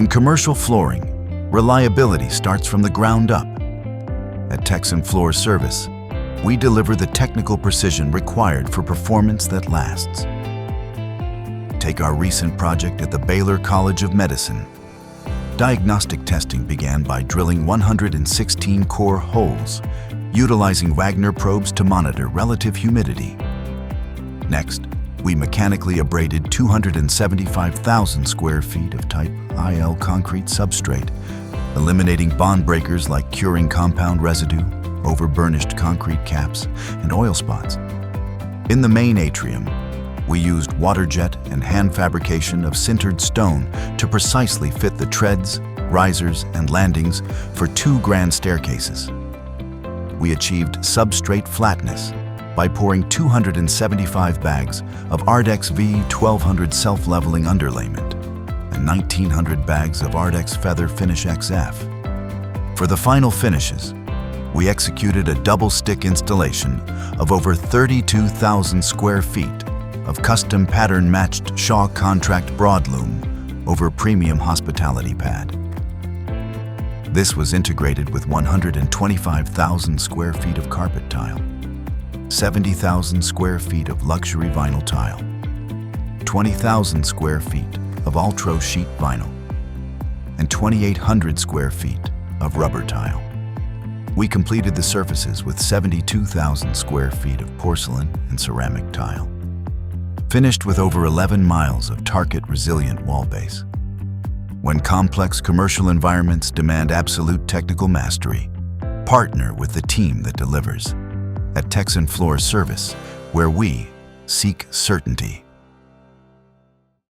In commercial flooring, reliability starts from the ground up. At Texan Floor Service, we deliver the technical precision required for performance that lasts. Take our recent project at the Baylor College of Medicine. Diagnostic testing began by drilling 116 core holes, utilizing Wagner probes to monitor relative humidity. Next, we mechanically abraded 275,000 square feet of type IL concrete substrate, eliminating bond breakers like curing compound residue, over-burnished concrete caps, and oil spots. In the main atrium, we used water jet and hand fabrication of sintered stone to precisely fit the treads, risers, and landings for 2 grand staircases. We achieved substrate flatness by pouring 275 bags of Ardex V1200 self-leveling underlayment and 1,900 bags of Ardex Feather Finish XF. For the final finishes, we executed a double-stick installation of over 32,000 square feet of custom pattern-matched Shaw contract broadloom over premium hospitality pad. This was integrated with 125,000 square feet of carpet tile, 70,000 square feet of luxury vinyl tile, 20,000 square feet of Ultra sheet vinyl, and 2,800 square feet of rubber tile. We completed the surfaces with 72,000 square feet of porcelain and ceramic tile, finished with over 11 miles of Target-resilient wall base. When complex commercial environments demand absolute technical mastery, partner with the team that delivers. At Texan Floor Service, where we seek certainty.